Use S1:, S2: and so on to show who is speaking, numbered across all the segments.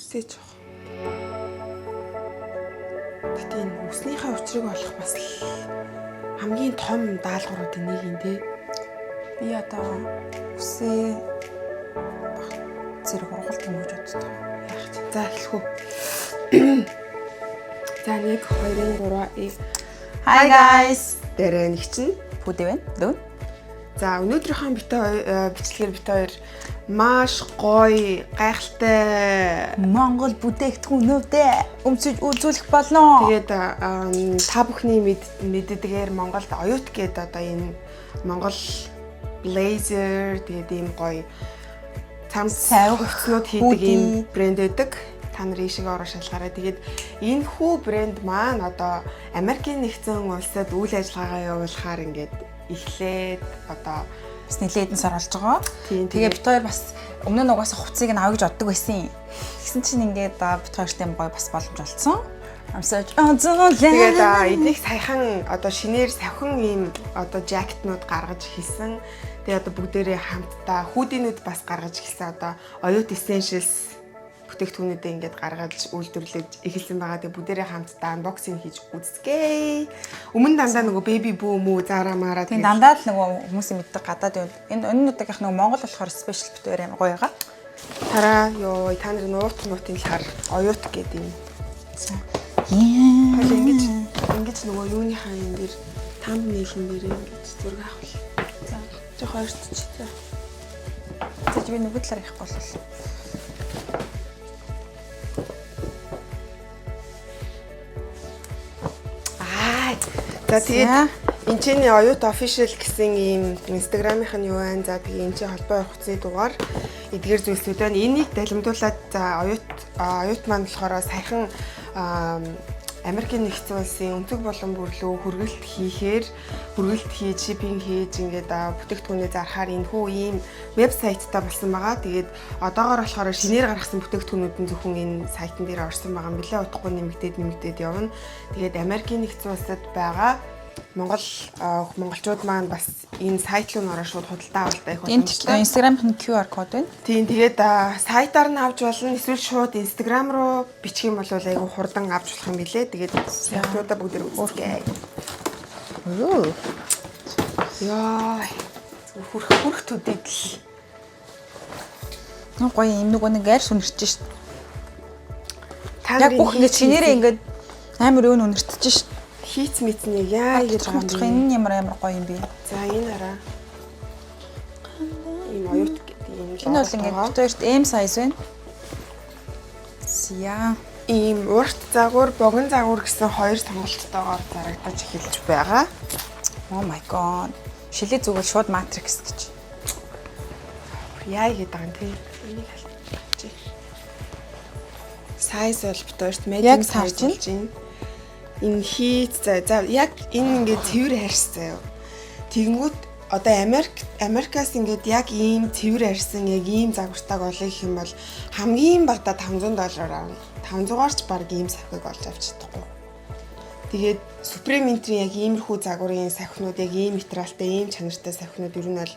S1: үсэж байгаа. Гэтэ энэ үснийхээ учрыг олох бас л хамгийн том даалгавруудын нэг юм те.
S2: Би одоо үсээ зэрэг ургалт юм гэж боддог.
S1: Яах ч. За эхлэх үү. За 1 2 3
S2: Hi guys.
S1: Дээрээ нэг чинь
S2: Бүдэ байна. Лөө.
S1: За өнөөдрийнхөө бичлэгээр бит хоёр маш гоё, гайхалтай
S2: Монгол бүтээгдэхүүнүүдэд өмсөж үзүүлэх болно.
S1: тэгээд та бүхний мэддгээр Монголд оюут гэдэг одоо энэ Монгол blazer тэгээд ийм гоё цамцнууд хийдэг ийм брэнд байдаг. Та нарын ишиг ороо шалгаарай. Тэгээд энэ хүү брэнд маань одоо Америкийн нэгдсэн улсад үйл ажиллагаагаа явуулахаар ингээд эхлээд одоо
S2: бас нэлээдэн сар болж байгаа. Тэгээ бит хоёр бас өмнө нь угаасаа хувцсыг нь авъя гэж боддог байсан. Тэгсэн чинь ингээд бит хоёртай гоё бас боломж олцсон.
S1: Тэгээд энийг саяхан одоо шинээр савхан ийм одоо жакетнууд гаргаж хийсэн. Тэгээд одоо бүгдээрээ хамтдаа хүүдийнүүд бас гаргаж эхэлсэн. Одоо оюут essentials бүтээгдэхүүнүүдээ ингээд гаргаж үйлдвэрлэж эхэлсэн байгаа. Тэгээд бүгдээрээ хамтдаа unboxing хийж үзьгээ. Өмнө дандаа нөгөө baby boom уу зарамаараа
S2: тийм дандаа л нөгөө хүмүүсийн мэддэг гадаад байна. Энэ өнөөдрийнх нөгөө Монгол болохоор спешиал бит хоёр амар гоё байгаа.
S1: Тараа ёо та нарын нуутын талаар оюут гэдэг юм.
S2: Яа.
S1: Ингэж нөгөө юуныхаа юм дээр thumbnail-ын дээр ингэж зураг авах. За жоо хоёрт ч за.
S2: За би нөгөө талаар явах болов.
S1: За тэгээд энэ чинь оюут official гэсэн ийм Instagram-ийнх нь юу байна? За тэгээд энэ чинь холбоо явах хугацааны дугаар эдгээр зүйлсүүд байна. Энийг далимдуулаад за оюут маань болохоор саяхан Америкийн нэгдсэн улсын өнцөг болон бүрлөө хүргэлт хийж шиппинг хийж ингээд бүтээгдэхүүнээ зархаар энэ хүү ийм вебсайттай болсон байгаа. Тэгээд одоогоор болохоор шинээр гаргасан бүтээгдэхүүнүүд нь зөвхөн энэ сайтн дээр орсон байгаа. Нэлээд удахгүй нэмэгдээд явна. Тэгээд Америкийн нэгдсэн улсад байгаа монголчууд маань бас энэ сайт руу нөрөө шууд худалдаа авалтаа их
S2: боломжтой. Instagram-ын QR код байна.
S1: Тийм тэгээд сайтаар нь авч болно. Эсвэл шууд Instagram руу бичих юм бол айгүй хурдан авч болох юм билэ. Тэгээд сайтуудаа бүгд үзье. Яа. Хүрх төдийд л.
S2: Нэг гоё юм нэг гайр сүнэрч шít. Яг бүх ингэ чинээрээ ингээд амар өөн үнэртэж шít.
S1: Хийц мэднэ яа гэж
S2: байгаа юм. Энэ ямар гоё юм бэ?
S1: За энэ хараа. Ийм оюут гэдэг юм л.
S2: Энэ бол ингээд бит хоёрт M size байна. Зя.
S1: Ийм урт загвар, богино загвар гэсэн хоёр сонголттойгоор зарагдаж эхэлж байгаа.
S2: Oh my god. Шилээ зүгээр шууд matrix гэж.
S1: Яа гэдэг юм те. Энийг халчих. Size бол бит хоёрт medium size болж байна. Энэ хийц за яг энэ ингээд цэвэр харьс заяа. Тэгэнгүүт одоо Америкаас ингээд яг ийм цэвэр харьсан яг ийм загвартайг олё гэх юм бол хамгийн багадаа $500 авна. 500-аар ч баг ийм сахиг олж авч чадахгүй. Тэгээд Supreme-ийн яг иймэрхүү загварын сахинууд яг ийм материалтай, ийм чанартай сахинууд ер нь бол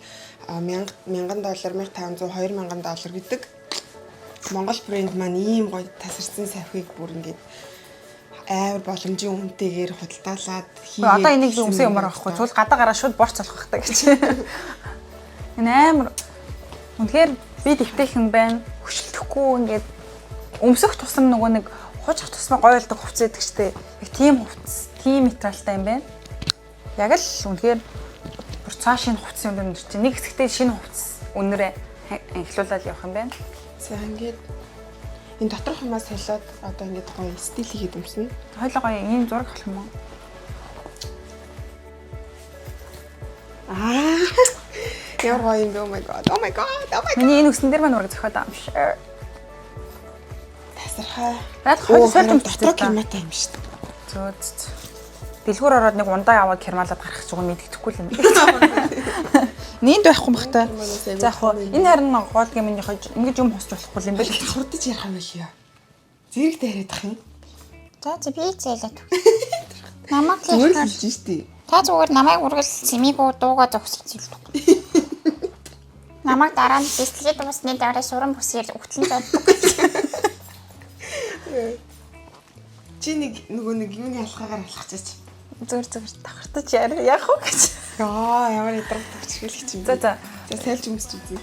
S1: $1000, $1500, $2000 гэдэг. Монгол брэнд маань ийм гоё тасарсан сахиг бүр ингээд амар боломжийн үнэтэйгээр худалдаалаад
S2: хийгээд одоо энийг өмсөө юмар авахгүй цул гадаа гараа шууд борч болох хэрэгтэй гэж. Энэ амар үнэхээр би дэвтэйхэн байна. Хөшөлдөхгүй ингээд өмсөх тусам нөгөө нэг хужих тусмаа гоё болдог хувцас байдаг штэ. Яг тийм хувцас, тийм материалтай юм байна. Яг л үнэхээр бүр цаа шинэ хувцас юм байна чинь нэг хэсэгтээ шинэ хувцас өнөрөө анхлуулаад явах юм байна.
S1: За ингээд энэ доторх юмас солиод одоо ингээд гоё стил хийгээд өмснө.
S2: Хойлоо гоё ийм зураг авах юм уу?
S1: Яар гоё юм бэ? Oh my god.
S2: Миний энэ өсөн дээр маань ураг зөхиод байгаа юм шиг.
S1: Тасархай.
S2: Наад хоёр сольд
S1: доторх юмтай юм шүү дээ.
S2: Зөө. Дэлгүүр ороод нэг ундаа яваад кермалаад гарах зүг мэддэхгүй л юм. Нийт байхгүй бах та. За яг энэ харин гол гэмнийхээ ингэж юм хосч болохгүй юм байна.
S1: Хурдж ярих юм биш үү? Зэрэг дайрах юм.
S3: За би зээлээд. Намайг л
S1: хэлж штий.
S3: Та зүгээр намайг үргэл сэмигүү дууга зогсож зилдэг. Намайг дараа нь бэлтгэлээд усны дараа суран бүсээр өгтлэн заддаг.
S1: Чи нэг юуны алхаагаар алхацаач.
S2: Зүгээр давхартаж яах вэ гэж.
S1: Яа, ямар ядраг төвчгөлч юм.
S2: За.
S1: За сайлж өмсч үзье.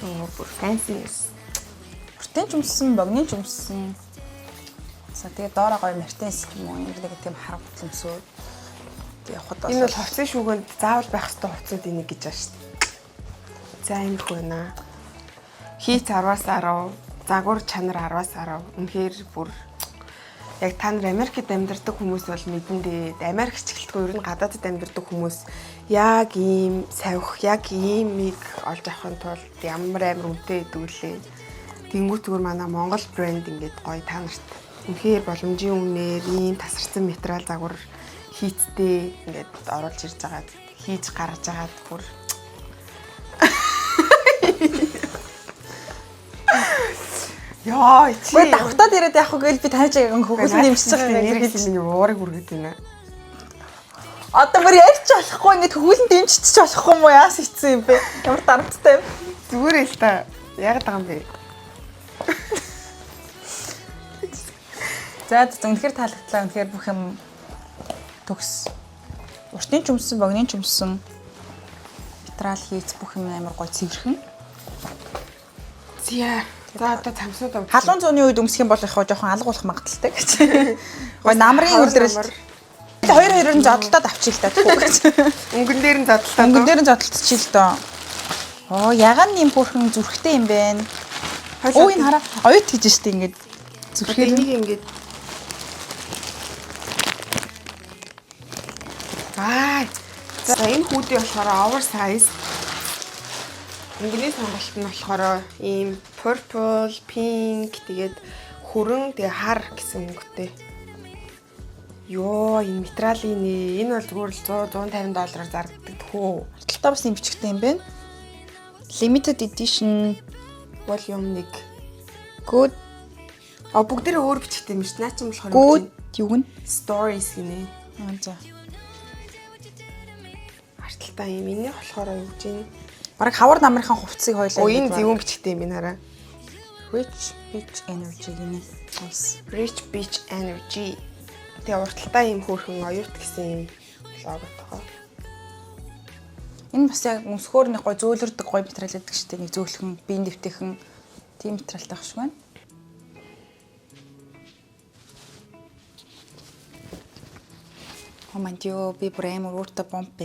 S1: Бүр фэнсинес.
S2: Бүртэн ч өмссөн, богны ч өмссөн. За тэгээ доороо гоё мартенс юм уу? Нэг тийм харагдсан өмсөө. Тэг явахад бол
S1: Энэ бол хувцсын шүүгэнд заавал байх ёстой хувцсууд энийг гэж байна шүү дээ. За энэ хөө нэ. Хийц 10-аас 10, загвар чанар 10-аас 10. Үнэхээр бүр яг та нар Америкт амьдардаг хүмүүс бол мэдэн дээ. Америк хичгэлтгүй ер нь гадаадд амьдардаг хүмүүс яг ийм савих, яг иймийг олж авахын тулд ямар амар үнэтэй идэвлээ. Тэнгүүт зүгээр манай Монгол брэнд ингээд гоё та нарт үнэхээр боломжийн үнээр ийм тасарсан материал загвар хийцтэй ингээд оруулж ирж байгаа. Хийж гаргаж байгаа бүр Яа, чи.
S2: Вэ давхтаад ирээд яах вэ гээл би тааж яг хөхөсөн дэмжиж байгаа юм
S1: гэж миний уурыг үргээд байна.
S2: Одоо бүр ярьж болохгүй ингээд хөхөсөн дэмжиж болохгүй юм уу яас ицсэн юм бэ? Ямар дарамттай юм.
S1: Зүгээр л та. Яг байгаа юм бэ.
S2: За үнэхээр таалагдлаа. Үнэхээр бүх юм төгс. Уртын ч өмсөн, богны ч өмсөн. Материал хийц бүх юм амар гоё цэвэрхэн.
S1: Зя. За одоо цамцууд авах.
S2: Халуун зууны үед өмсөх юм бол яг жоохон алга болох магадaltaй гэж. Гоё намрын үлрэл. 2-2-ын зодтолтод авчих л та тэггүй гэж.
S1: Өнгөн дээр нь задлаа.
S2: Өнгөн дээр нь зодтолтчих л доо. Оо ягаан юм бүрхэн зүрхтэй юм бэ? Оо энэ хараа оюут гэж штэ ингээд зүрхээр
S1: энийг ингээд За энэ хүүдий болохоор oversize. Өнгөний сонголт нь болохоор ийм purple, pink тэгээд хүрэн тэгээ хар гэсэн өнгөтэй. Йоо, энэ материалын энэ бол зүгээр л $100-150 зарагддаг хөө.
S2: Арталтаа бас юм бичгтэй юм байна. Limited edition
S1: volume 1.
S2: Good.
S1: Бүгдээрээ өөр бичгтэй юм шүү. Наа чинь болохоор
S2: Good юу гэнэ?
S1: Stories гинэ.
S2: За.
S1: Арталтаа юм. Энэ болохоор юу гэж юм?
S2: Бараг хавар намрынхаа хувцсыг хойлоо.
S1: Энэ зөвүүн бичгтэй юм байна хараа.
S2: Rich Beach Energy гинэ.
S1: Rich Beach Energy. Тэгээ урталтаа юм хөөрхөн оюут гэсэн юм логотойгоо.
S2: Энэ бас яг өмсгөөр нэг гой зөөлрдөг гой материал гэдэг шүү дээ. Нэг зөөлхөн, биеийн дэвтэйхэн тийм материалтай байх шиг байна. Хомандио би бүр амар өөртөө бомб.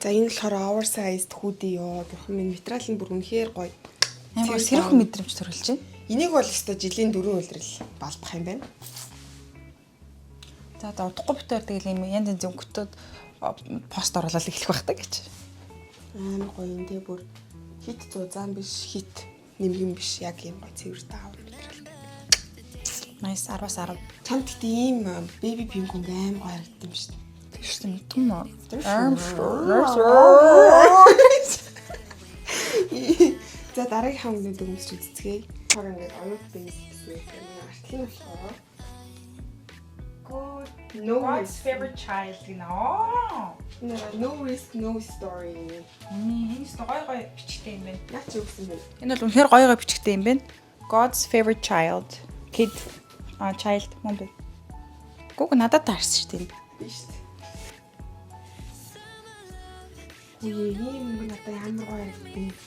S1: За энэ болохоор oversized hoodie ёо. Бурхан минь материал нь бүр үнэхээр гоё.
S2: Амар сэрүүхэн мэдрэмж төрүүлж байна.
S1: Энийг бол өстой жилийн 4 үлрэл балбах юм байна.
S2: За удахгүй битээр тэгэл юм янз янзын өнгөтөд пост оруулаад эхлэх байх та гэж.
S1: Амар гоё юм те бүр хит зузаан биш, хит нэмгэн биш яг юм гоё цэвэртэй аав материалтай.
S2: Nice 10-аас 10.
S1: Чамд гэдэг ийм baby pink өнгө амар гоё харагдсан юм шүү дээ.
S2: Тэгш мэдэн мө.
S1: За дараагийн өнгөнд өмсч үзцгээе. Хор ингээд оюут бейс гэсэн юм артлын болохоор
S2: God's favorite child гинэ.
S1: No risk, no story.
S2: Энэ гой бичгтэй юм байна.
S1: Яг ч үгсэн бэ.
S2: Энэ бол үнэхээр гой бичгтэй юм байна. God's favorite child. Kid. Child мөн бэ. Гүг надад таарсан шүү дээ.
S1: Биш үү? Үгүй ийм өнгө надад ямар гоё харагдав.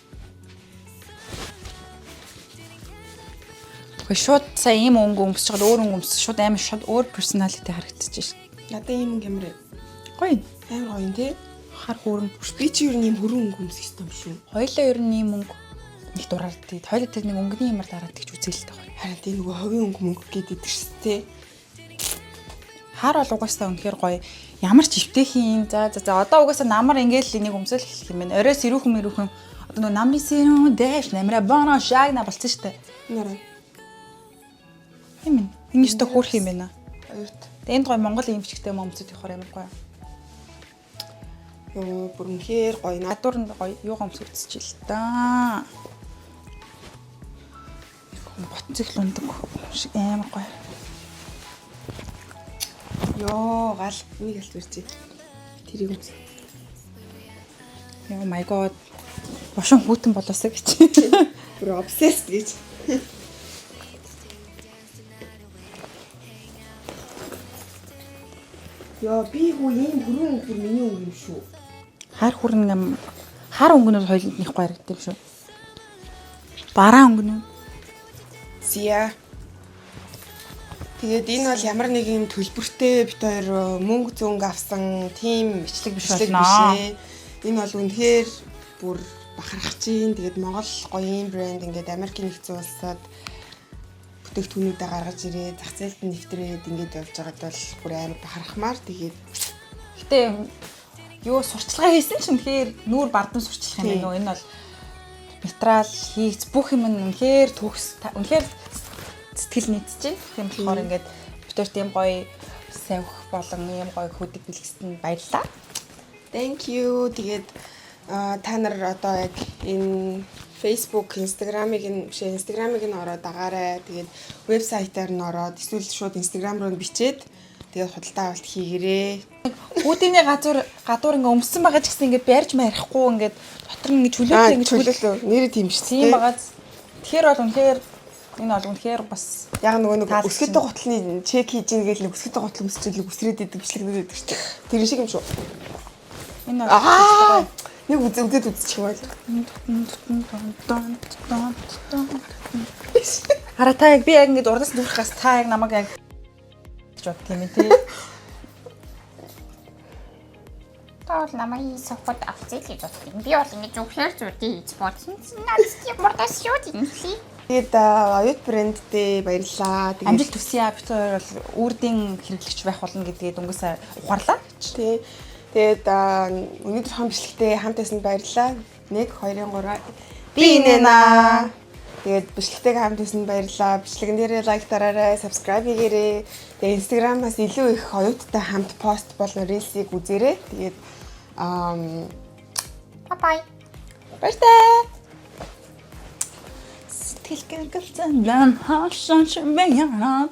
S2: Гэхдээ шууд сая ийм өнгө өмсөж чад өөр өнгө өмсөж шууд амар шууд өөр personality харагдчихэж шин.
S1: Надад ийм өнгө ямар
S2: Гоё.
S1: амар гоё тий.
S2: Хар хөөрөн.
S1: Би чи юу ийм хөрөн өнгө өмсөх юм шүү.
S2: Хоёлаа ер нь ийм өнгө нэг дураар тий. Хоёлаа тэр нэг өнгөний юмар дараад гэж үзээлтэй гоё.
S1: Харин тий нөгөө ховын өнгө мөнгө гэдэг шүү тий.
S2: Хар бол угаасаа үнэхээр гоё. Ямар ч өвтэйхийн за одоо угаасаа намар ингээл энийг өмсөл хэлэх юм байна. Орой сэрүүхэн мэрүүхэн одоо нөгөө намрын сэрүүн дэш намра боно шагна болсон шүү дээ.
S1: Нэрэ.
S2: Хэмээн. Энэ өстө хөөх юм байна.
S1: Оюут.
S2: Энд гоё Монгол юм бичгтэй момцод ихоор амар гоё.
S1: Йоо бүр үнэхээр гоё.
S2: Надуур нь гоё юугаа өмсөж үзчихээ л да. Ботцыг л ундаг шиг амар гоё.
S1: Йоо гал нэг аль үржээ. Тэрийг үз.
S2: Oh my god. Бошон хүүтэн болоосаа гэж.
S1: Бүр obsessed гэж. Яа би хөө ийм бүрэн өнгөр миний өнгө юм шүү.
S2: Хар хүрэн юм. Хар өнгөнөөс хоёуланд нэхгүй харагдав шүү. Бараа өнгөнөө.
S1: Зя. Тэгээд энэ бол ямар нэг юм төлбөртэй бит хоёр мөнгө зөнгө авсан тийм бичлэг биш ээ. Энэ бол үнэхээр бүр бахархаж чинь. Тэгээд Монгол гоёын брэнд ингээд Америкийн нэгдсэн улсад бүтээгдэхүүнүүдээ гаргаж ирээд зах зээлд нь нэвтрээд ингээд явж байгаад бол бүр амар бахархмаар. Тэгээд
S2: Гэтэ юу сурчлагаа хийсэн ч үнэхээр нүүр бардам сурчлах юм байна. Энэ бол материал хийц бүх юм нь үнэхээр төгс үнэхээр сэтгэл нийцэж байна. Тийм болохоор ингээд битэр тийм гоё савх болон ийм гоё хөдөг бэлгэсэнд баярлалаа.
S1: thank you. Тэгээд та нар одоо яг энэ Facebook, Instagram-ыг нь ороод дагаарай. Тэгээд вебсайтаар нь ороод эсвэл шууд Instagram руу бичээд тэгээд худалдаа авалт хийгэрээ.
S2: Үүдийн гадуур ингээ өмссөн байгаа ч гэсэн ингээ барьж марихгүй ингээ дотор нь ингээ чөлөөтэй ингээ
S1: чөлөөлөө нэр тийм шүү дээ.
S2: Тийм багаз. Тэгэхээр бол үнэхээр энэ бол үнэхээр бас
S1: яг нөгөө өсгөдөө гутлын чек хийж ийн гэж л өсгөдөө гутал өмсчил үсрээд идэг бичлэгнүүд байдаг шүү дээ. Тэр шиг юм шүү.
S2: Энэ бол
S1: нэг үзээд үзчих юм байна.
S2: Хараа та яг би яг ингэ урдаас нүрэх гас та яг намайг яг гэж бод тийм ээ тий.
S3: Та бол намайг сохот авцээ гэж бодсон. Би бол ингэ зөвхөн зүрдээ хийж бодсон. Надад мурдас юу юм хий.
S1: Тэгээд оюут брэндтэй баярлалаа.
S2: Амжилт төсөйа бид хоёр бол үрдийн хэрэглэгч байх болно гэдгээд өнгөөсөө ухаарлаа.
S1: Тий. Тэгээд өнөөдөр хон бичлэгтээ хамт байсанд баярлалаа. 1 2 3 би инэна. Тэгээд бичлэгтэйг хамт байсанд баярлалаа. Бичлэгэн дээрээ лайк дараарай, subscribe хийгээрэй. Тэгээд Instagram-аас илүү их оюуттай хамт пост болон рилсийг үзээрэй. Тэгээд
S3: Бай.
S1: баяртай.
S2: Сэтгэл гэнгэлзэн лан хаашаа чимэяна